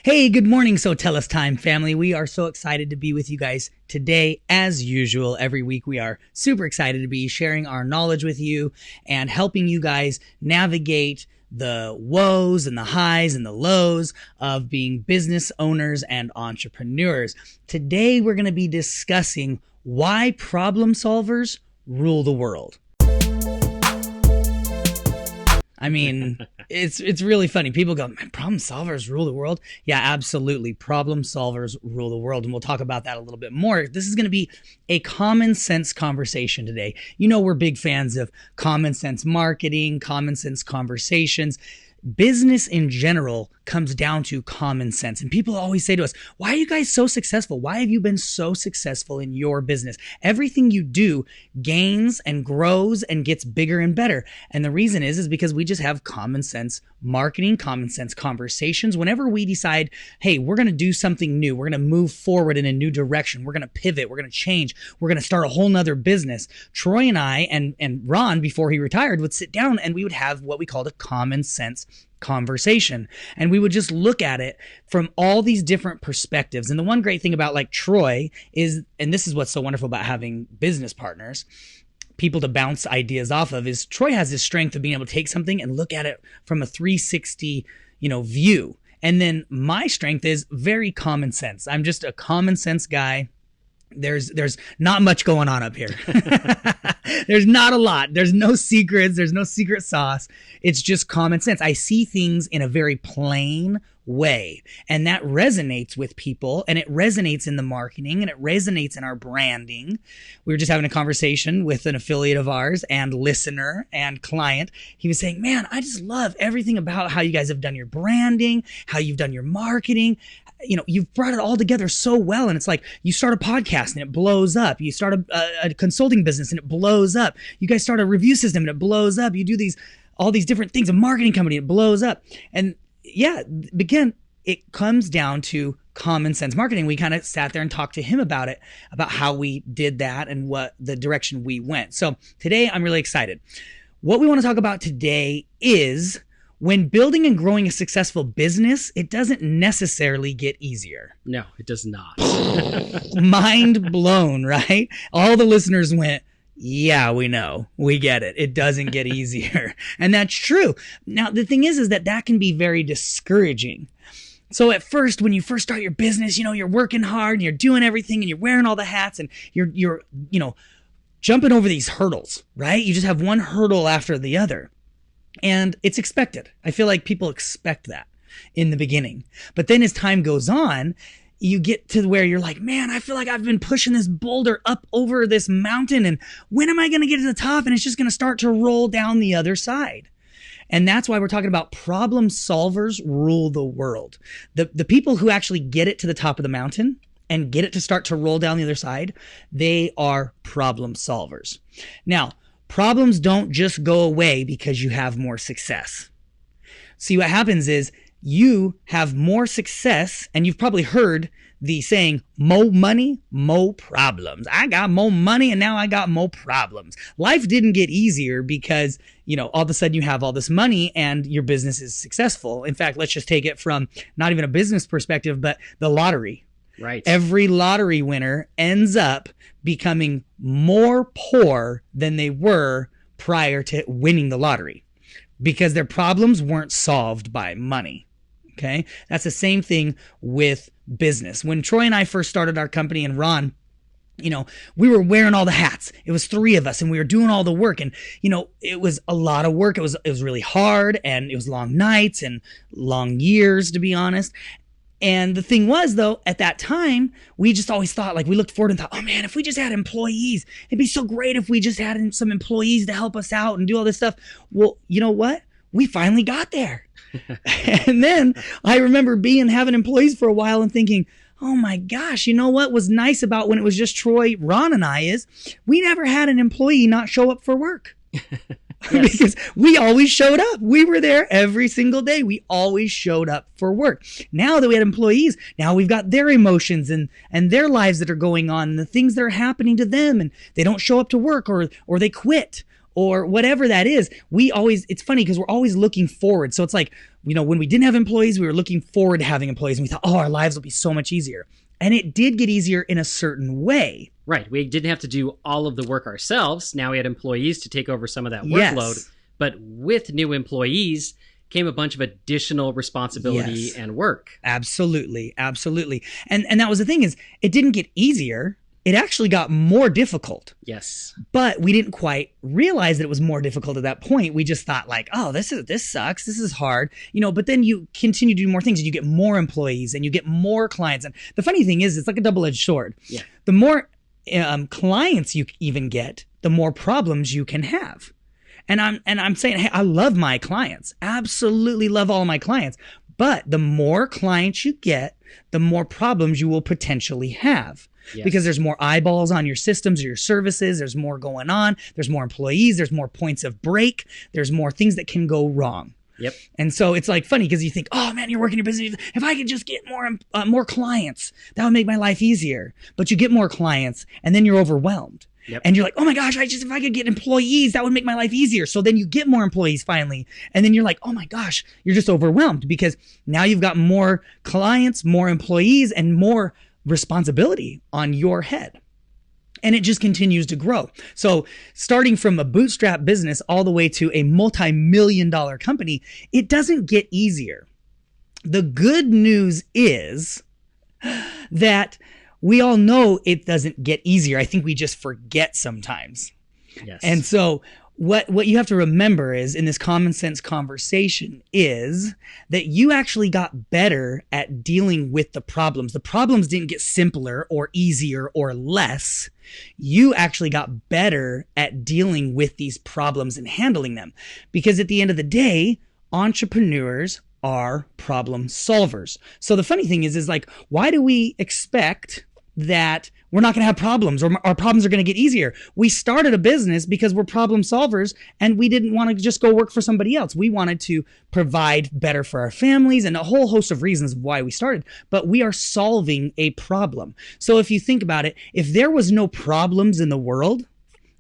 Hey, good morning, SoTellUs Time family. We are so excited to be with you guys today. As usual, every week we are super excited to be sharing our knowledge with you and helping you guys navigate the woes and the highs and the lows of being business owners and entrepreneurs. Today, we're going to be discussing why problem solvers rule the world. I mean, it's really funny. People go, man, problem solvers rule the world. Yeah, absolutely. Problem solvers rule the world. And we'll talk about that a little bit more. This is going to be a common sense conversation today. You know, we're big fans of common sense marketing, common sense conversations. Business in general comes down to common sense. And people always say to us, why are you guys so successful? Why have you been so successful in your business? Everything you do gains and grows and gets bigger and better. And the reason is because we just have common sense marketing, common sense conversations. Whenever we decide, hey, we're going to do something new, we're going to move forward in a new direction, we're going to pivot, we're going to change, we're going to start a whole nother business. Troy and I and Ron, before he retired, would sit down and we would have what we called a common sense conversation. And we would just look at it from all these different perspectives. And the one great thing about like Troy is, and this is what's so wonderful about having business partners, people to bounce ideas off of, is Troy has this strength of being able to take something and look at it from a 360, view. And then my strength is very common sense. I'm just a common sense guy. There's not much going on up here. There's not a lot. There's no secrets. There's no secret sauce. It's just common sense. I see things in a very plain way, and that resonates with people, and it resonates in the marketing, and it resonates in our branding. We were just having a conversation with an affiliate of ours and listener and client. He was saying, man, I just love everything about how you guys have done your branding, how you've done your marketing. You've brought it all together so well. And it's like you start a podcast and it blows up. You start a consulting business and it blows up. You guys start a review system and it blows up. You do all these different things, a marketing company, it blows up. And yeah, again, it comes down to common sense marketing. We kind of sat there and talked to him about it, about how we did that and what the direction we went. So today I'm really excited. What we want to talk about today is when building and growing a successful business, it doesn't necessarily get easier. No, it does not. Mind blown, right? All the listeners went, yeah, we know. We get it. It doesn't get easier. And that's true. Now, the thing is that can be very discouraging. So at first, when you first start your business, you're working hard and you're doing everything and you're wearing all the hats and you're jumping over these hurdles, right? You just have one hurdle after the other. And it's expected. I feel like people expect that in the beginning. But then as time goes on, you get to where you're like, man, I feel like I've been pushing this boulder up over this mountain. And when am I going to get to the top? And it's just going to start to roll down the other side. And that's why we're talking about problem solvers rule the world. The people who actually get it to the top of the mountain and get it to start to roll down the other side, they are problem solvers. Now, problems don't just go away because you have more success. See, what happens is you have more success, and you've probably heard the saying, mo money, mo problems. I got more money and now I got more problems. Life didn't get easier because, all of a sudden you have all this money and your business is successful. In fact, let's just take it from not even a business perspective, but the lottery. Right. Every lottery winner ends up becoming more poor than they were prior to winning the lottery because their problems weren't solved by money. Okay. That's the same thing with business. When Troy and I first started our company, and Ron, we were wearing all the hats. It was three of us and we were doing all the work, and, it was a lot of work. It was really hard, and it was long nights and long years, to be honest. And the thing was, though, at that time, we just always thought, we looked forward and thought, oh man, if we just had employees, it'd be so great if we just had some employees to help us out and do all this stuff. Well, you know what? We finally got there. And then I remember having employees for a while and thinking, oh my gosh, you know what was nice about when it was just Troy, Ron, and I is we never had an employee not show up for work. Because we always showed up. We were there every single day. We always showed up for work. Now that we had employees, now we've got their emotions and their lives that are going on and the things that are happening to them, and they don't show up to work or they quit. or whatever that is. It's funny because we're always looking forward. So it's like, when we didn't have employees, we were looking forward to having employees, and we thought, oh, our lives will be so much easier. And it did get easier in a certain way. Right. We didn't have to do all of the work ourselves. Now we had employees to take over some of that workload. Yes. But with new employees came a bunch of additional responsibility and work. Absolutely. Absolutely. And that was the thing, is it didn't get easier. It actually got more difficult. Yes. But we didn't quite realize that it was more difficult at that point. We just thought like, oh, this sucks. This is hard. But then you continue to do more things, and you get more employees and you get more clients. And the funny thing is, it's like a double-edged sword. Yeah. The more clients you even get, the more problems you can have. And I'm saying, hey, I love my clients. Absolutely love all my clients. But the more clients you get, the more problems you will potentially have. Yes. Because there's more eyeballs on your systems or your services. There's more going on. There's more employees. There's more points of break. There's more things that can go wrong. Yep. And so it's like funny because you think, oh man, you're working your business. If I could just get more clients, that would make my life easier. But you get more clients and then you're overwhelmed. Yep. And you're like, oh my gosh, if I could get employees, that would make my life easier. So then you get more employees finally. And then you're like, oh my gosh, you're just overwhelmed because now you've got more clients, more employees, and more responsibility on your head. And it just continues to grow. So starting from a bootstrap business all the way to a multi-million-dollar company, it doesn't get easier. The good news is that we all know it doesn't get easier. I think we just forget sometimes. Yes. And so what you have to remember is, in this common sense conversation, is that you actually got better at dealing with the problems. The problems didn't get simpler or easier or less. You actually got better at dealing with these problems and handling them. Because at the end of the day, entrepreneurs are problem solvers. So the funny thing is like, why do we expect that we're not going to have problems or our problems are going to get easier? We started a business because we're problem solvers, and we didn't want to just go work for somebody else. We wanted to provide better for our families and a whole host of reasons of why we started, but we are solving a problem. So if you think about it, if there was no problems in the world,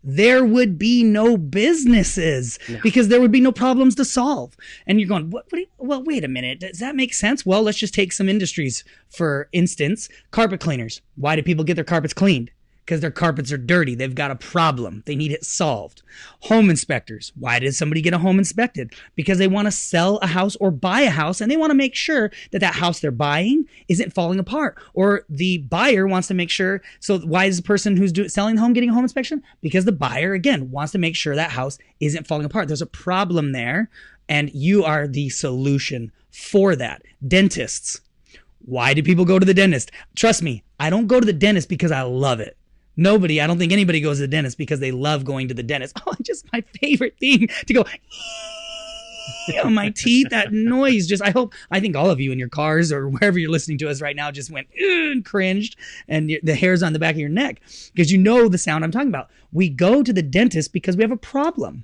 there would be no businesses because there would be no problems to solve. And you're going, well, wait a minute. Does that make sense? Well, let's just take some industries. For instance, carpet cleaners. Why do people get their carpets cleaned? Because their carpets are dirty. They've got a problem. They need it solved. Home inspectors. Why does somebody get a home inspected? Because they want to sell a house or buy a house, and they want to make sure that that house they're buying isn't falling apart. Or the buyer wants to make sure. So why is the person who's selling the home getting a home inspection? Because the buyer, again, wants to make sure that house isn't falling apart. There's a problem there, and you are the solution for that. Dentists. Why do people go to the dentist? Trust me, I don't go to the dentist because I love it. I don't think anybody goes to the dentist because they love going to the dentist. Oh, just my favorite thing to go on my teeth. That noise I think all of you in your cars or wherever you're listening to us right now just went and cringed, and the hairs on the back of your neck, because you know the sound I'm talking about. We go to the dentist because we have a problem.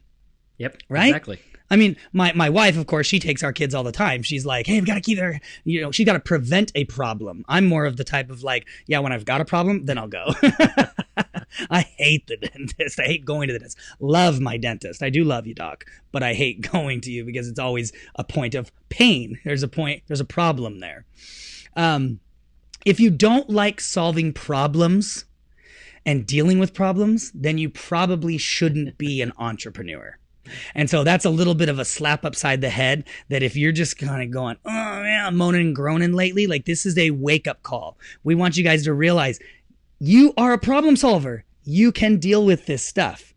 Yep. Right? Exactly. I mean, my wife, of course, she takes our kids all the time. She's like, hey, we've got to keep their, she's got to prevent a problem. I'm more of the type of like, yeah, when I've got a problem, then I'll go. I hate the dentist. I hate going to the dentist. Love my dentist. I do love you, doc, but I hate going to you because it's always a point of pain. There's a problem there. If you don't like solving problems and dealing with problems, then you probably shouldn't be an entrepreneur. And so that's a little bit of a slap upside the head, that if you're just kind of going, oh man, I'm moaning and groaning lately, like this is a wake up call. We want you guys to realize you are a problem solver. You can deal with this stuff.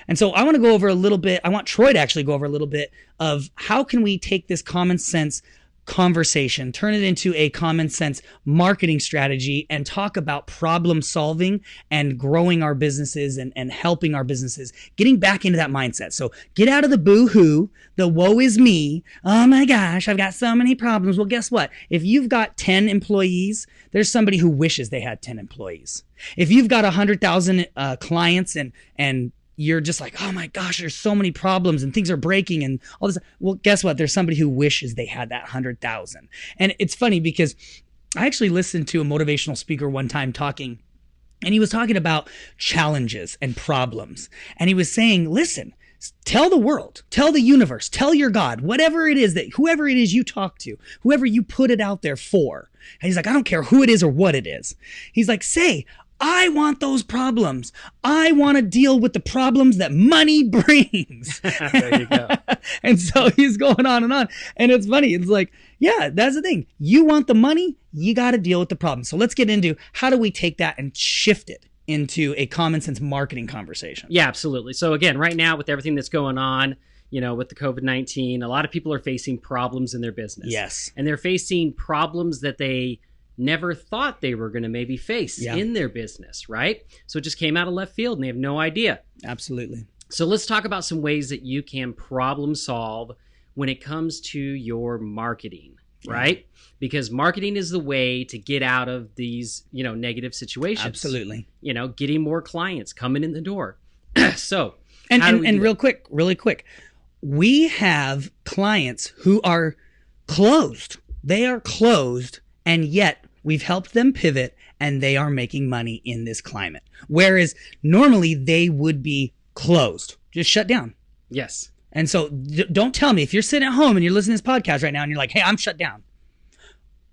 And so I want to go over a little bit. I want Troy to actually go over a little bit of how can we take this common sense conversation, turn it into a common sense marketing strategy, and talk about problem solving and growing our businesses and helping our businesses, getting back into that mindset. So get out of the boo-hoo, the woe is me. Oh my gosh, I've got so many problems. Well, guess what? If you've got 10 employees, there's somebody who wishes they had 10 employees. If you've got 100,000 clients and you're just like, oh my gosh, there's so many problems and things are breaking and all this. Well, guess what? There's somebody who wishes they had that 100,000. And it's funny because I actually listened to a motivational speaker one time talking, and he was talking about challenges and problems. And he was saying, listen, Tell the world, tell the universe, tell your God, whatever it is that whoever it is you talk to, whoever you put it out there for. And he's like, I don't care who it is or what it is. He's like, say, I want those problems. I want to deal with the problems that money brings. There you go. And so he's going on. And it's funny. It's like, yeah, that's the thing. You want the money, you got to deal with the problem. So let's get into how do we take that and shift it into a common sense marketing conversation. Yeah, absolutely. So again, right now with everything that's going on, with the COVID-19, a lot of people are facing problems in their business. Yes. And they're facing problems that they never thought they were going to maybe face in their business, right? So it just came out of left field and they have no idea. Absolutely. So let's talk about some ways that you can problem solve when it comes to your marketing, right? Because marketing is the way to get out of these, negative situations. Absolutely. Getting more clients coming in the door. So, and really quick, we have clients who are closed. They are closed, and yet we've helped them pivot and they are making money in this climate. Whereas normally they would be closed, just shut down. Yes. And so don't tell me if you're sitting at home and you're listening to this podcast right now and you're like, hey, I'm shut down.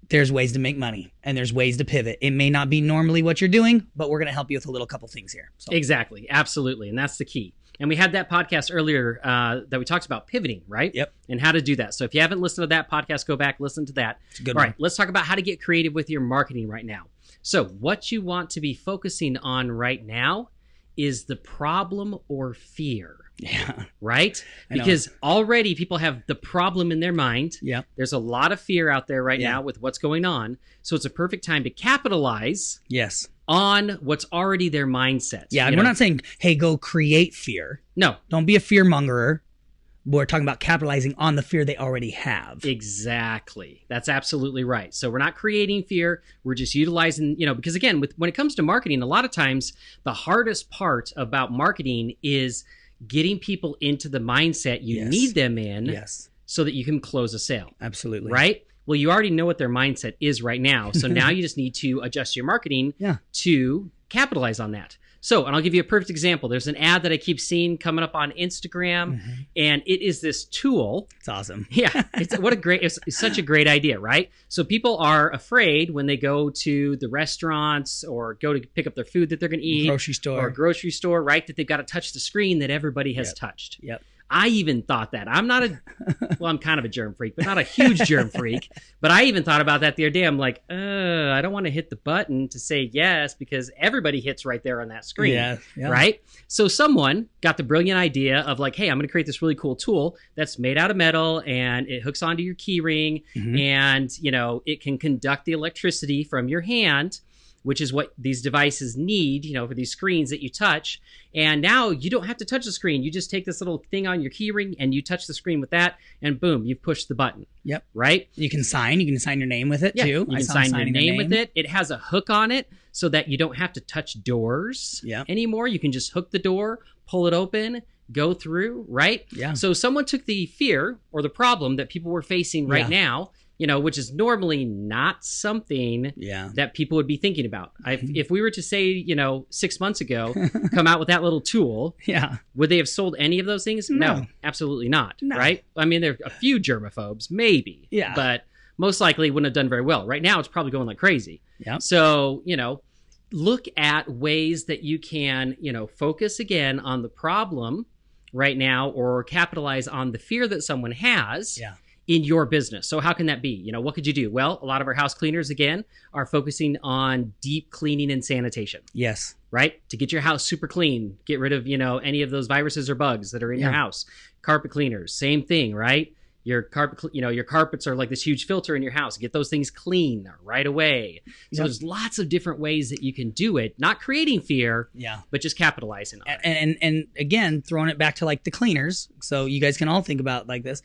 There's ways to make money and there's ways to pivot. It may not be normally what you're doing, but we're going to help you with a little couple things here. So. Exactly. Absolutely. And that's the key. And we had that podcast earlier that we talked about pivoting, right? Yep. And how to do that. So if you haven't listened to that podcast, go back, listen to that. It's a good one. All right. Let's talk about how to get creative with your marketing right now. So what you want to be focusing on right now is the problem or fear. Yeah. Right? Because already people have the problem in their mind. Yeah. There's a lot of fear out there right now with what's going on. So it's a perfect time to capitalize on what's already their mindset. Yeah. And we're not saying, hey, go create fear. No. Don't be a fear mongerer. We're talking about capitalizing on the fear they already have. Exactly. That's absolutely right. So we're not creating fear. We're just utilizing, because again, when it comes to marketing, a lot of times the hardest part about marketing is getting people into the mindset you need them in so that you can close a sale. Absolutely. Right? Well, you already know what their mindset is right now. So now you just need to adjust your marketing to capitalize on that. So, and I'll give you a perfect example. There's an ad that I keep seeing coming up on Instagram, and it is this tool. It's awesome. Yeah. It's such a great idea, right? So people are afraid when they go to the restaurants or go to pick up their food that they're going to eat. Grocery store, right? That they've got to touch the screen that everybody has touched. Yep. I even thought that. I'm kind of a germ freak, but not a huge germ freak. But I even thought about that the other day. I'm like, I don't want to hit the button to say yes because everybody hits right there on that screen. Right? So someone got the brilliant idea of like, hey, I'm going to create this really cool tool that's made out of metal and it hooks onto your key ring and, it can conduct the electricity from your hand, which is what these devices need, for these screens that you touch. And now you don't have to touch the screen. You just take this little thing on your key ring and you touch the screen with that and boom, you've pushed the button. Yep. Right? You can sign your name with it too. You can sign your name with it. It has a hook on it so that you don't have to touch doors anymore. You can just hook the door, pull it open, go through, right? Yeah. So someone took the fear or the problem that people were facing right now, which is normally not something that people would be thinking about. If we were to say, 6 months ago, come out with that little tool, would they have sold any of those things? No, absolutely not, right? I mean, there are a few germaphobes, maybe, but most likely wouldn't have done very well. Right now, it's probably going like crazy. So, look at ways that you can, focus again on the problem right now or capitalize on the fear that someone has in your business. So how can that be? What could you do? Well, a lot of our house cleaners, again, are focusing on deep cleaning and sanitation. Yes. Right? To get your house super clean, get rid of, any of those viruses or bugs that are in your house. Carpet cleaners, same thing, right? Your carpets are like this huge filter in your house. Get those things clean right away. So there's lots of different ways that you can do it, not creating fear, but just capitalizing on it. And again, throwing it back to like the cleaners. So you guys can all think about like this.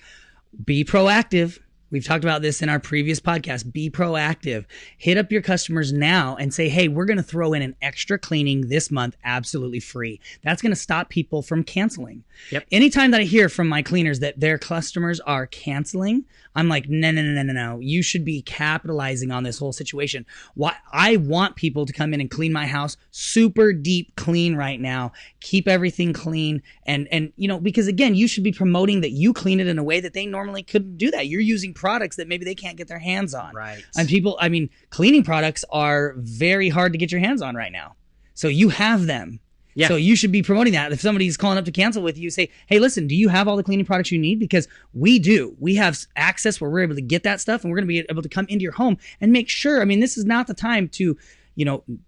Be proactive. We've talked about this in our previous podcast. Be proactive. Hit up your customers now and say, hey, we're going to throw in an extra cleaning this month, absolutely free. That's going to stop people from canceling. Yep. Anytime that I hear from my cleaners that their customers are canceling, I'm like, no. You should be capitalizing on this whole situation. Why? I want people to come in and clean my house super deep clean right now. Keep everything clean. And because again, you should be promoting that you clean it in a way that they normally couldn't do that. You're using products that maybe they can't get their hands on. Right. And cleaning products are very hard to get your hands on right now. So you have them. Yeah. So you should be promoting that. If somebody's calling up to cancel with you, say, hey, listen, do you have all the cleaning products you need? Because we do. We have access where we're able to get that stuff, and we're going to be able to come into your home and make sure. This is not the time to,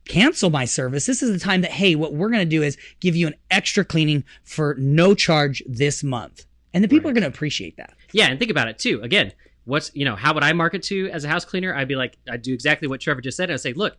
cancel my service. This is the time that, hey, what we're going to do is give you an extra cleaning for no charge this month. And the people are going to appreciate that. Yeah. And think about it too. Again, how would I market to as a house cleaner? I'd be like, I'd do exactly what Trevor just said. I'd say, look,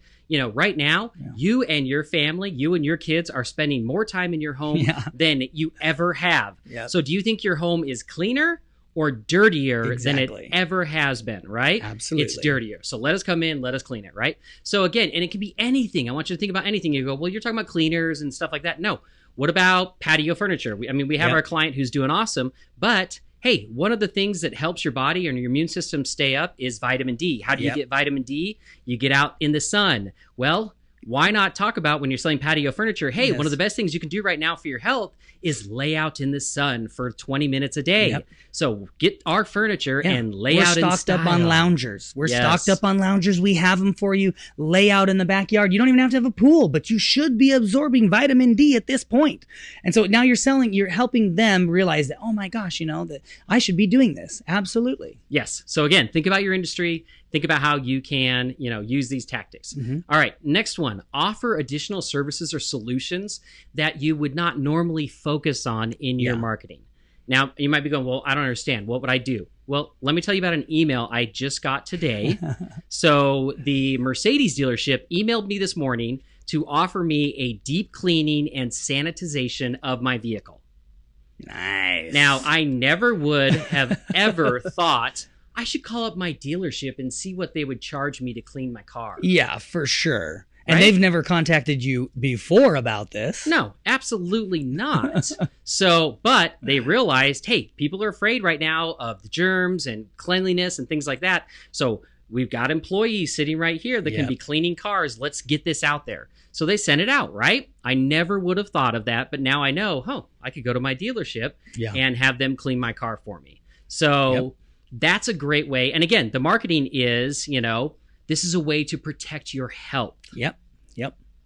right now, you and your family, you and your kids are spending more time in your home than you ever have. Yep. So do you think your home is cleaner or dirtier than it ever has been, right? Absolutely. It's dirtier. So let us come in, let us clean it, right? So again, and it can be anything. I want you to think about anything. You go, well, you're talking about cleaners and stuff like that. No. What about patio furniture? We have our client who's doing awesome, but hey, one of the things that helps your body and your immune system stay up is vitamin D. How do you get vitamin D? You get out in the sun. Well, why not talk about when you're selling patio furniture? Hey, one of the best things you can do right now for your health is lay out in the sun for 20 minutes a day. Yep. So get our furniture and lay out in style. We're stocked up on loungers. Stocked up on loungers. We have them for you. Lay out in the backyard. You don't even have to have a pool, but you should be absorbing vitamin D at this point. And so now you're helping them realize that, oh my gosh, that I should be doing this. Absolutely. Yes. So again, think about your industry. Think about how you can, use these tactics. Mm-hmm. All right. Next one, offer additional services or solutions that you would not normally focus on in your marketing. Now, you might be going, well, I don't understand. What would I do? Well, let me tell you about an email I just got today. So the Mercedes dealership emailed me this morning to offer me a deep cleaning and sanitization of my vehicle. Nice. Now, I never would have ever thought I should call up my dealership and see what they would charge me to clean my car. Yeah, for sure. And they've never contacted you before about this. No, absolutely not. But they realized, hey, people are afraid right now of the germs and cleanliness and things like that. So we've got employees sitting right here that can be cleaning cars. Let's get this out there. So they sent it out, right? I never would have thought of that. But now I know, I could go to my dealership and have them clean my car for me. So that's a great way. And again, the marketing is, this is a way to protect your health. Yep.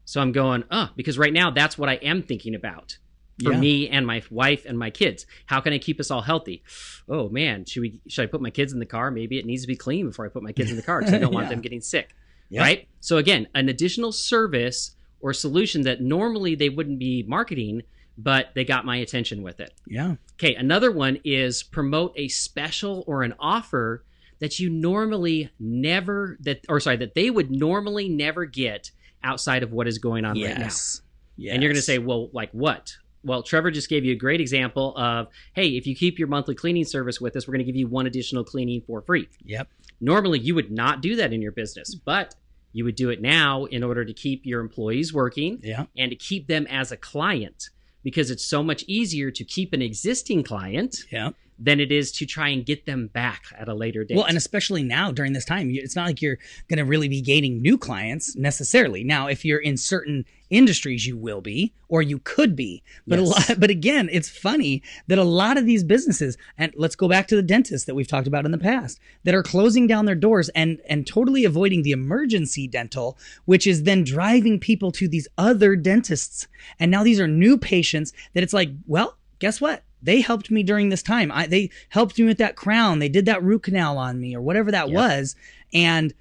So I'm going, because right now that's what I am thinking about for me and my wife and my kids. How can I keep us all healthy? Oh man, should I put my kids in the car? Maybe it needs to be clean before I put my kids in the car because I don't want them getting sick. Right? So again, an additional service or solution that normally they wouldn't be marketing, but they got my attention with it. Yeah. Okay, another one is promote a special or an offer that you normally never that they would normally never get outside of what is going on right now. Yes. And you're going to say, well, like what? Well, Trevor just gave you a great example of, hey, if you keep your monthly cleaning service with us, we're going to give you one additional cleaning for free. Yep. Normally, you would not do that in your business, but you would do it now in order to keep your employees working and to keep them as a client, because it's so much easier to keep an existing client than it is to try and get them back at a later date. Well, and especially now during this time, it's not like you're going to really be gaining new clients necessarily. Now, if you're in certain industries, you will be, or you could be. But but again, it's funny that a lot of these businesses, and let's go back to the dentists that we've talked about in the past, that are closing down their doors and totally avoiding the emergency dental, which is then driving people to these other dentists. And now these are new patients that it's like, well, guess what? They helped me during this time. They helped me with that crown. They did that root canal on me or whatever that was. And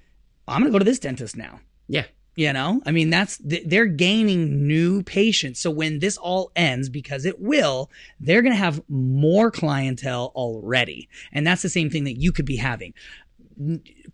I'm going to go to this dentist now. Yeah. They're gaining new patients. So when this all ends, because it will, they're going to have more clientele already. And that's the same thing that you could be having.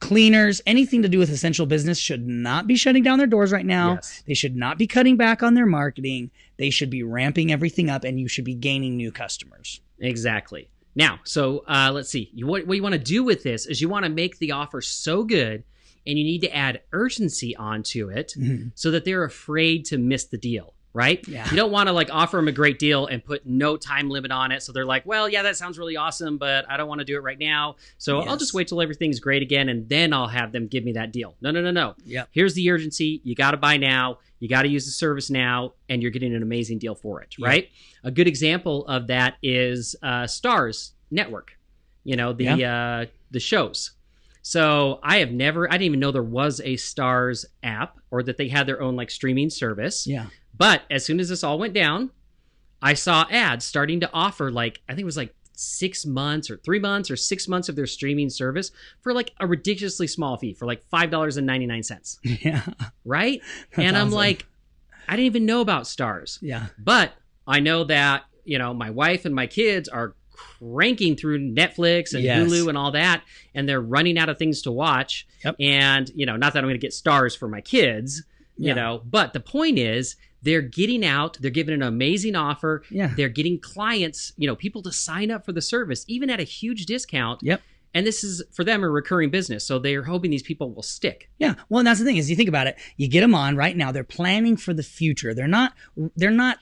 Cleaners, anything to do with essential business should not be shutting down their doors right now. Yes. They should not be cutting back on their marketing. They should be ramping everything up, and you should be gaining new customers. Exactly. Now, so let's see. What you want to do with this is you want to make the offer so good, and you need to add urgency onto it so that they're afraid to miss the deal. Right? Yeah. You don't want to like offer them a great deal and put no time limit on it. So they're like, well, yeah, that sounds really awesome, but I don't want to do it right now. So I'll just wait till everything's great again, and then I'll have them give me that deal. No. Yep. Here's the urgency. You got to buy now. You got to use the service now, and you're getting an amazing deal for it. Right? Yep. A good example of that is Starz Network. You know, the shows. So I didn't even know there was a Starz app or that they had their own like streaming service. Yeah. But as soon as this all went down, I saw ads starting to offer like, I think it was like 6 months or 3 months or 6 months of their streaming service for like a ridiculously small fee for like $5.99. Yeah. Right? And I'm like, I didn't even know about Starz. Yeah. But I know that, you know, my wife and my kids are cranking through Netflix and Hulu and all that, and they're running out of things to watch. Yep. And, you know, not that I'm going to get Starz for my kids, you know, but the point is they're getting out, they're giving an amazing offer. Yeah. They're getting clients, you know, people to sign up for the service, even at a huge discount. Yep. And this is, for them, a recurring business. So they're hoping these people will stick. Yeah. Well, and that's the thing is you think about it, you get them on right now. They're planning for the future. They're not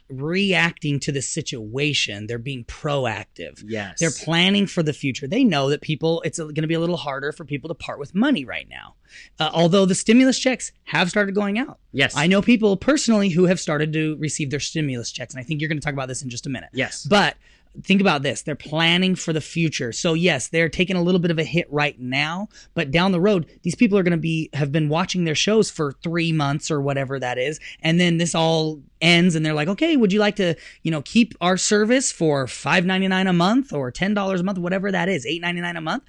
reacting to the situation. They're being proactive. Yes. They're planning for the future. They know that it's going to be a little harder for people to part with money right now. Although the stimulus checks have started going out. Yes. I know people personally who have started to receive their stimulus checks. And I think you're going to talk about this in just a minute. Yes. But think about this. They're planning for the future. So yes, they're taking a little bit of a hit right now, but down the road, these people are going to have been watching their shows for 3 months or whatever that is. And then this all ends and they're like, okay, would you like to, you know, keep our service for $5.99 a month or $10 a month, whatever that is, $8.99 a month?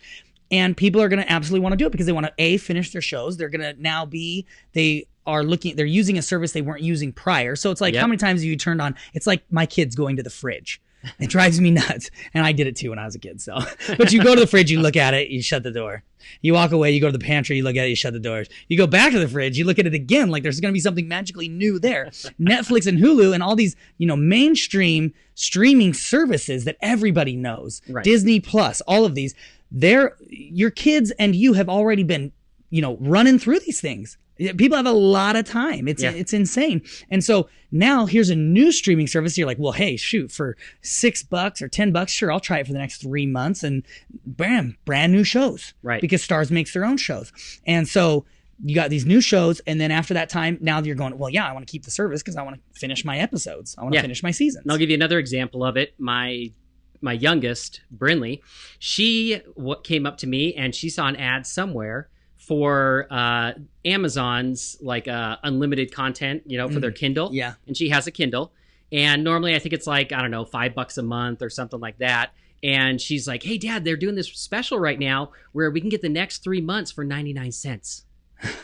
And people are going to absolutely want to do it because they want to finish their shows. They're going to now they're using a service they weren't using prior. So it's like, how many times have you turned on? It's like my kids going to the fridge. It drives me nuts. And I did it too when I was a kid. So, but you go to the fridge, you look at it, you shut the door. You walk away, you go to the pantry, you look at it, you shut the doors. You go back to the fridge, you look at it again, like there's going to be something magically new there. Netflix and Hulu and all these, you know, mainstream streaming services that everybody knows, right. Disney Plus, all of these, your kids and you have already been, you know, running through these things. People have a lot of time. It's insane. And so now here's a new streaming service. You're like, well, hey, shoot, for $6 or $10, sure, I'll try it for the next 3 months, and bam, brand new shows. Right. Because Starz makes their own shows. And so you got these new shows, and then after that time, now you're going, well, yeah, I want to keep the service because I want to finish my episodes. I want to finish my seasons. And I'll give you another example of it. My youngest, Brinley, she came up to me and she saw an ad somewhere for Amazon's like unlimited content, you know, for their Kindle. Yeah. And she has a Kindle. And normally I think it's like, I don't know, $5 a month or something like that. And she's like, hey, Dad, they're doing this special right now where we can get the next 3 months for 99 cents.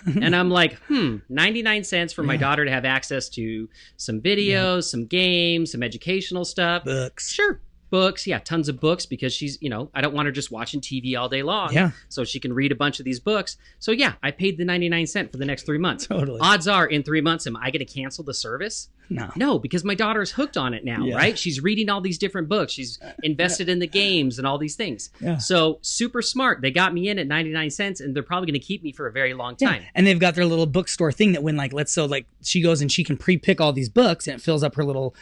And I'm like, 99 cents for my daughter to have access to some videos, some games, some educational stuff. Books. Sure. Books, tons of books because she's, you know, I don't want her just watching TV all day long. Yeah. So she can read a bunch of these books. So I paid the 99 cents for the next 3 months. Totally. Odds are in 3 months, am I going to cancel the service? No, because my daughter's hooked on it now, right? She's reading all these different books. She's invested in the games and all these things. Yeah. So super smart. They got me in at 99 cents and they're probably going to keep me for a very long time. Yeah. And they've got their little bookstore thing that when she goes and she can pre-pick all these books and it fills up her little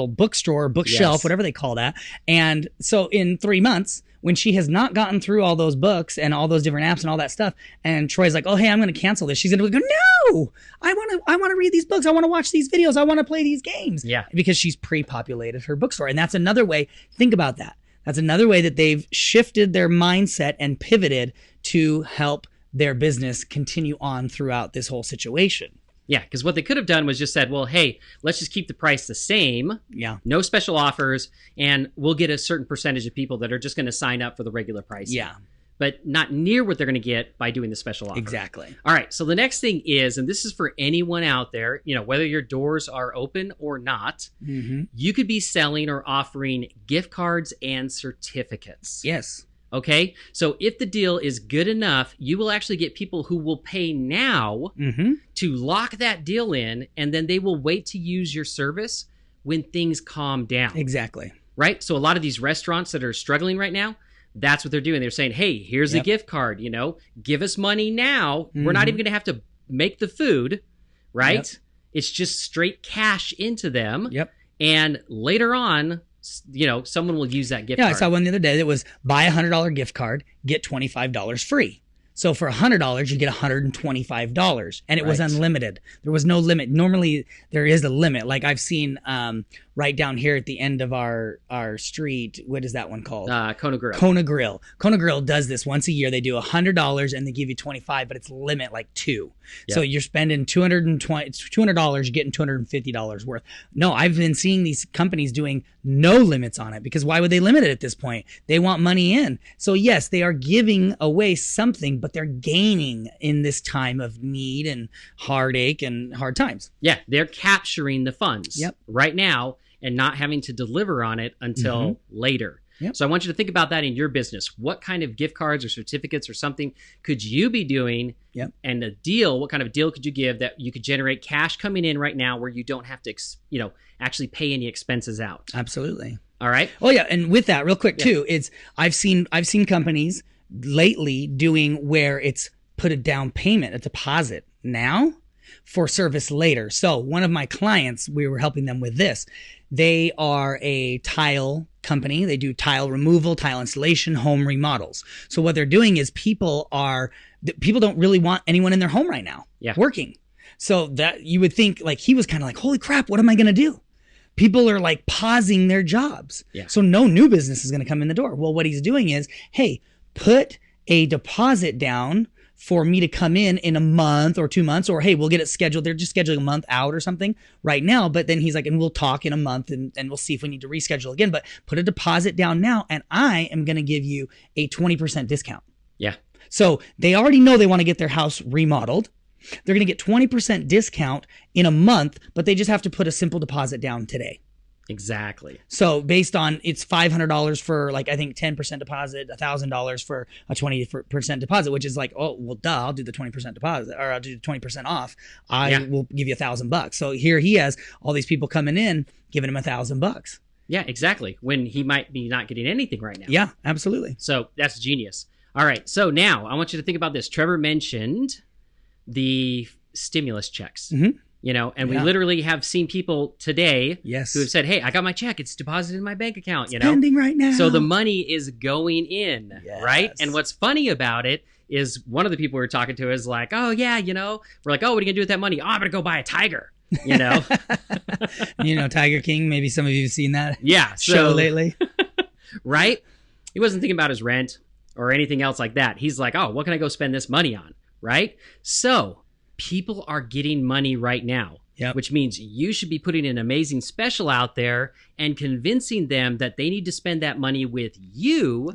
bookstore, bookshelf, whatever they call that. And so in 3 months, when she has not gotten through all those books and all those different apps and all that stuff, and Troy's like, oh, hey, I'm going to cancel this. She's going to go, no, I want to read these books. I want to watch these videos. I want to play these games. Yeah. Because she's pre-populated her bookstore. And that's another way. Think about that. That's another way that they've shifted their mindset and pivoted to help their business continue on throughout this whole situation. Yeah, because what they could have done was just said, well, hey, let's just keep the price the same. Yeah. No special offers, and we'll get a certain percentage of people that are just going to sign up for the regular price. Yeah. But not near what they're going to get by doing the special offer. Exactly. All right, so the next thing is, and this is for anyone out there, you know, whether your doors are open or not, you could be selling or offering gift cards and certificates. Yes. Okay, so if the deal is good enough, you will actually get people who will pay now to lock that deal in, and then they will wait to use your service when things calm down. Exactly. right? So a lot of these restaurants that are struggling right now, that's what they're doing. They're saying, hey, here's a gift card, give us money now. We're not even going to have to make the food, right? It's just straight cash into them. And later on, someone will use that gift card. I saw one the other day that was buy $100 gift card, get $25 free. So for $100, you get $125, and it was unlimited. There was no limit. Normally, there is a limit. Like I've seen right down here at the end of our street. What is that one called? Kona Grill. Kona Grill. Kona Grill does this once a year. They do $100 and they give you $25, but it's limit like 2. So you're spending $200, you're getting $250 worth. No, I've been seeing these companies doing no limits on it, because why would they limit it at this point? They want money in. So yes, they are giving away something, but they're gaining in this time of need and heartache and hard times. Yeah, they're capturing the funds right now and not having to deliver on it until later. So I want you to think about that in your business. What kind of gift cards or certificates or something could you be doing? And a deal, what kind of deal could you give that you could generate cash coming in right now where you don't have to, actually pay any expenses out? Absolutely. All right. Oh yeah, and with that, real quick too, it's I've seen companies lately doing where it's put a down payment, a deposit now for service later. So one of my clients, we were helping them with this. They are a tile company. They do tile removal, tile installation, home remodels. So what they're doing is people don't really want anyone in their home right now working. So that you would think, like, he was kind of like, holy crap, what am I going to do? People are like pausing their jobs. So no new business is going to come in the door. Well, what he's doing is, hey, put a deposit down for me to come in a month or 2 months, or hey, we'll get it scheduled. They're just scheduling a month out or something right now. But then he's like, and we'll talk in a month and we'll see if we need to reschedule again. But put a deposit down now, and I am going to give you a 20% discount. So they already know they want to get their house remodeled. They're going to get 20% discount in a month, but they just have to put a simple deposit down today. Exactly. So based on, it's $500 for like, I think 10% deposit, $1,000 for a 20% deposit, which is like, oh, well, duh, I'll do the 20% deposit, or I'll do the 20% off. I will give you $1,000. So here he has all these people coming in, giving him $1,000. Yeah, exactly. When he might be not getting anything right now. Yeah, absolutely. So that's genius. All right. So now I want you to think about this. Trevor mentioned the stimulus checks. And we literally have seen people today who have said, hey, I got my check. It's deposited in my bank account. It's pending right now. So the money is going in, right? And what's funny about it is one of the people we were talking to is like, oh, yeah, we're like, oh, what are you going to do with that money? Oh, I'm going to go buy a tiger, Tiger King. Maybe some of you have seen that show lately. Right? He wasn't thinking about his rent or anything else like that. He's like, oh, what can I go spend this money on? Right? So people are getting money right now, which means you should be putting an amazing special out there and convincing them that they need to spend that money with you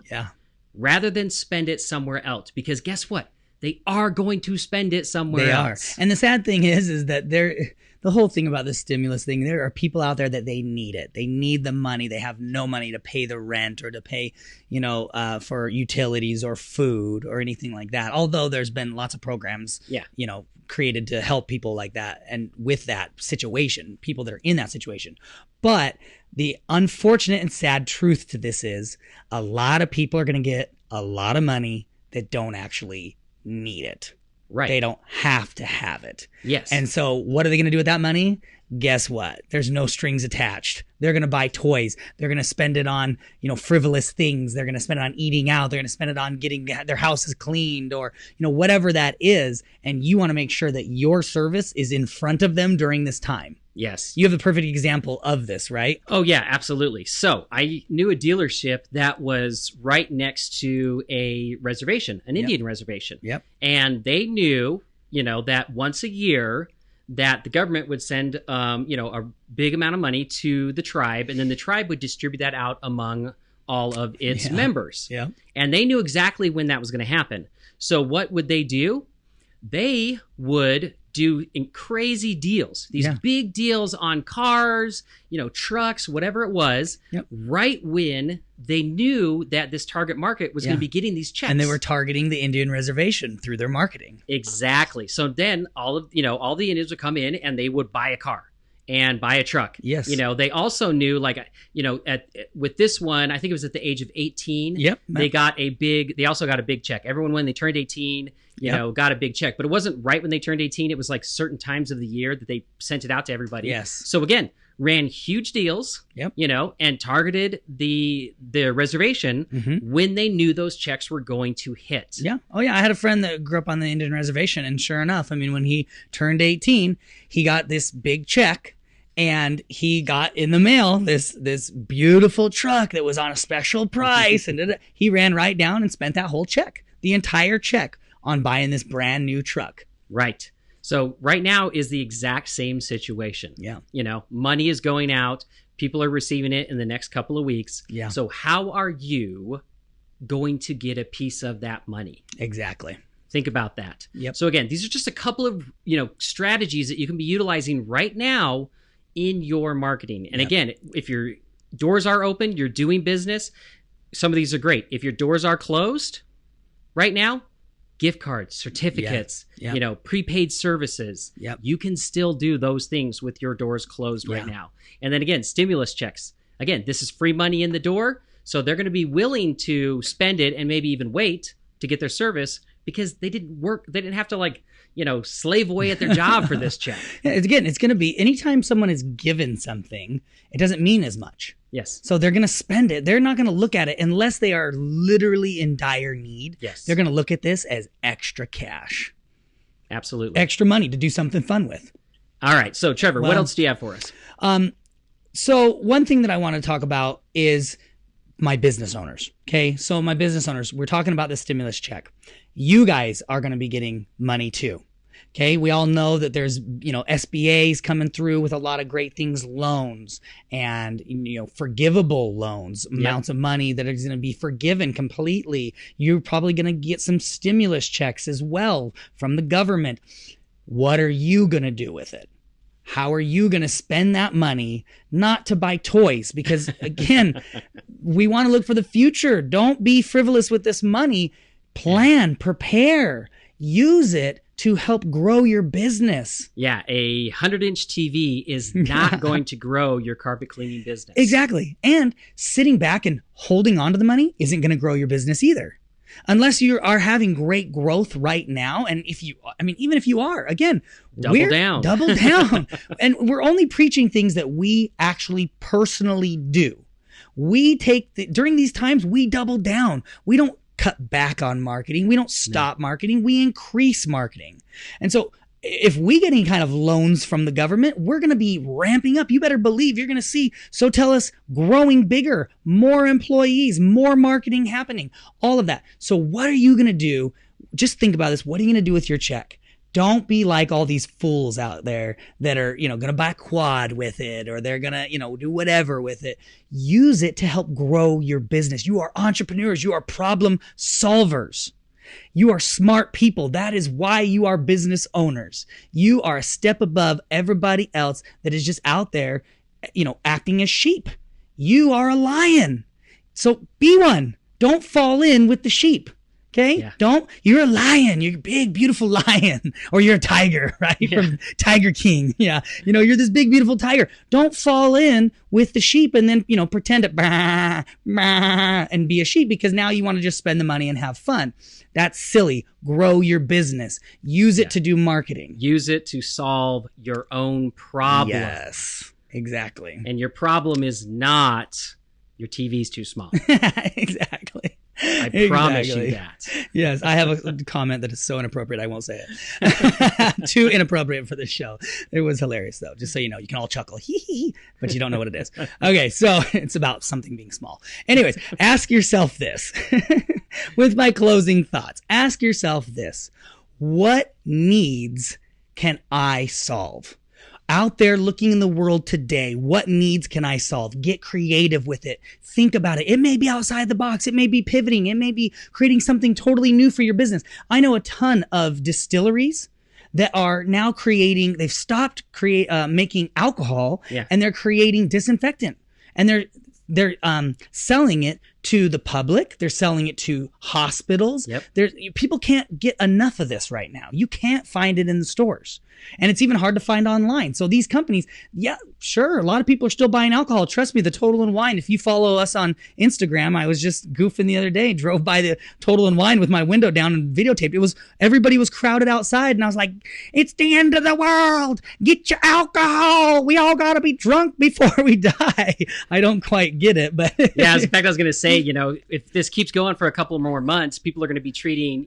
rather than spend it somewhere else. Because guess what? They are going to spend it somewhere else. And the sad thing is that the whole thing about this stimulus thing, there are people out there that they need it. They need the money. They have no money to pay the rent or to pay, for utilities or food or anything like that. Although there's been lots of programs, created to help people like that and with that situation, people that are in that situation. But the unfortunate and sad truth to this is a lot of people are going to get a lot of money that don't actually need it. Right. They don't have to have it. Yes. And so what are they going to do with that money? Guess what? There's no strings attached. They're going to buy toys. They're going to spend it on, frivolous things. They're going to spend it on eating out. They're going to spend it on getting their houses cleaned or, whatever that is. And you want to make sure that your service is in front of them during this time. Yes. You have the perfect example of this, right? Oh, yeah, absolutely. So I knew a dealership that was right next to a reservation, an Indian reservation. And they knew, that once a year that the government would send, a big amount of money to the tribe, and then the tribe would distribute that out among all of its members. And they knew exactly when that was going to happen. So what would they do? They would do crazy deals, these big deals on cars, trucks, whatever it was, right when they knew that this target market was going to be getting these checks. And they were targeting the Indian reservation through their marketing. Exactly. So then all the Indians would come in and they would buy a car. and buy a truck. Yes. They also knew, with this one, I think it was at the age of 18. Yep. They also got a big check. Everyone, when they turned 18, got a big check. But it wasn't right when they turned 18. It was like certain times of the year that they sent it out to everybody. Yes. So again, ran huge deals, and targeted the reservation when they knew those checks were going to hit. Yeah. Oh, yeah. I had a friend that grew up on the Indian reservation, and sure enough, I mean, when he turned 18, he got this big check, and he got in the mail this beautiful truck that was on a special price, and he ran right down and spent that whole check, the entire check, on buying this brand new truck. Right. So right now is the exact same situation. Yeah. Money is going out. People are receiving it in the next couple of weeks. Yeah. So how are you going to get a piece of that money? Exactly. Think about that. Yep. So again, these are just a couple of, strategies that you can be utilizing right now in your marketing. And again, if your doors are open, you're doing business, some of these are great. If your doors are closed right now, gift cards, certificates, prepaid services. Yep. You can still do those things with your doors closed right now. And then again, stimulus checks. Again, this is free money in the door. So they're going to be willing to spend it and maybe even wait to get their service because they didn't work. They didn't have to slave away at their job for this check. Again, it's going to be anytime someone is given something, it doesn't mean as much. Yes. So they're going to spend it. They're not going to look at it unless they are literally in dire need. Yes. They're going to look at this as extra cash. Absolutely. Extra money to do something fun with. All right. So Trevor, what else do you have for us? So one thing that I want to talk about is my business owners. Okay. So my business owners, we're talking about the stimulus check. You guys are going to be getting money too. Okay, we all know that there's, SBA's coming through with a lot of great things, loans and, forgivable loans, amounts of money that are going to be forgiven completely. You're probably going to get some stimulus checks as well from the government. What are you going to do with it? How are you going to spend that money not to buy toys? Because again, we want to look for the future. Don't be frivolous with this money. Plan, prepare, use it to help grow your business. Yeah, a 100-inch TV is not going to grow your carpet cleaning business. Exactly. And sitting back and holding on to the money isn't going to grow your business either. Unless you are having great growth right now. And even if you are, again, double down. Double down. And we're only preaching things that we actually personally do. We during these times, we double down. We don't cut back on marketing. We don't stop marketing. We increase marketing. And so if we get any kind of loans from the government, we're going to be ramping up. You better believe you're going to see SoTellUs growing bigger, more employees, more marketing happening, all of that. So what are you going to do? Just think about this. What are you going to do with your check? Don't be like all these fools out there that are, going to buy a quad with it, or they're going to, do whatever with it. Use it to help grow your business. You are entrepreneurs. You are problem solvers. You are smart people. That is why you are business owners. You are a step above everybody else that is just out there, acting as sheep. You are a lion. So be one. Don't fall in with the sheep. Okay? Yeah. You're a lion. You're a big, beautiful lion. Or you're a tiger, right? Yeah. From Tiger King. Yeah. You're this big, beautiful tiger. Don't fall in with the sheep and then, pretend to bah, bah, and be a sheep because now you want to just spend the money and have fun. That's silly. Grow your business. Use it to do marketing. Use it to solve your own problem. Yes, exactly. And your problem is not your TV's too small. Exactly. I promise you that. Yes, I have a comment that is so inappropriate, I won't say it. Too inappropriate for this show. It was hilarious, though. Just so you know, you can all chuckle, hee hee, but you don't know what it is. Okay, so it's about something being small. Anyways, ask yourself this. With my closing thoughts, ask yourself this. What needs can I solve? Out there looking in the world today, what needs can I solve? Get creative with it. Think about it. It may be outside the box. It may be pivoting. It may be creating something totally new for your business. I know a ton of distilleries that are now they've stopped making alcohol and they're creating disinfectant, and they're selling it to the public. They're selling it to hospitals. Yep. People can't get enough of this right now. You can't find it in the stores. And it's even hard to find online. So these companies, yeah, sure, a lot of people are still buying alcohol. Trust me, the Total and Wine, if you follow us on Instagram, I was just goofing the other day, drove by the Total and Wine with my window down and videotaped. Everybody was crowded outside, and I was like, it's the end of the world. Get your alcohol. We all got to be drunk before we die. I don't quite get it, but yeah, in fact, I was going to say, if this keeps going for a couple more months, people are going to be treating,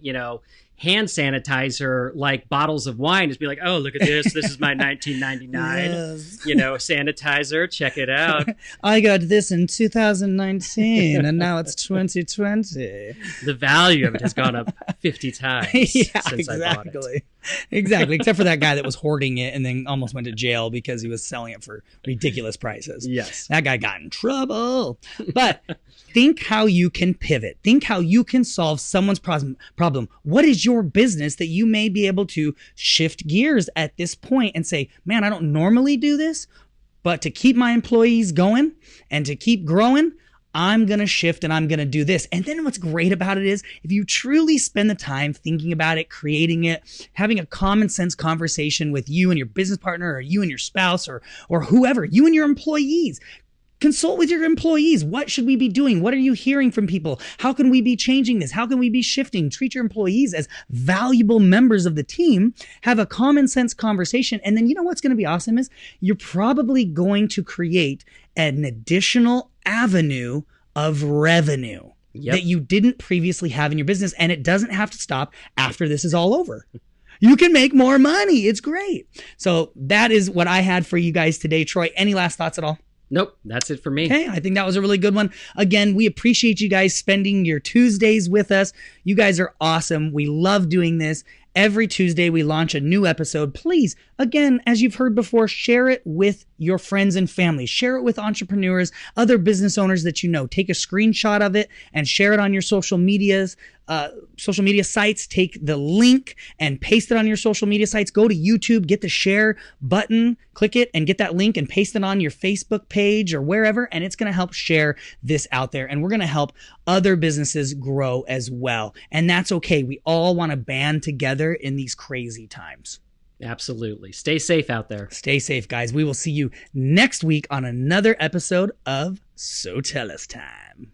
hand sanitizer like bottles of wine. Just be like, oh, look at this. This is my 1999, sanitizer. Check it out. I got this in 2019 and now it's 2020. The value of it has gone up 50 times since I bought it. Exactly. Except for that guy that was hoarding it and then almost went to jail because he was selling it for ridiculous prices. Yes. That guy got in trouble. But think how you can pivot. Think how you can solve someone's problem. What is your business that you may be able to shift gears at this point and say, man, I don't normally do this, but to keep my employees going and to keep growing, I'm going to shift and I'm going to do this. And then what's great about it is if you truly spend the time thinking about it, creating it, having a common sense conversation with you and your business partner or you and your spouse or whoever, you and your employees, consult with your employees. What should we be doing? What are you hearing from people? How can we be changing this? How can we be shifting? Treat your employees as valuable members of the team. Have a common sense conversation. And then you know what's going to be awesome is you're probably going to create an additional avenue of revenue that you didn't previously have in your business. And it doesn't have to stop after this is all over. You can make more money. It's great. So that is what I had for you guys today. Troy, any last thoughts at all? Nope, that's it for me. Okay, I think that was a really good one. Again, we appreciate you guys spending your Tuesdays with us. You guys are awesome. We love doing this. Every Tuesday, we launch a new episode. Please, again, as you've heard before, share it with your friends and family. Share it with entrepreneurs, other business owners that you know. Take a screenshot of it and share it on your social media sites. Take the link and paste it on your social media sites. Go to YouTube, get the share button, click it, and get that link and paste it on your Facebook page or wherever, and it's going to help share this out there. And we're going to help other businesses grow as well. And that's okay. We all want to band together in these crazy times. Absolutely. Stay safe out there. Stay safe, guys. We will see you next week on another episode of SoTellUs Time.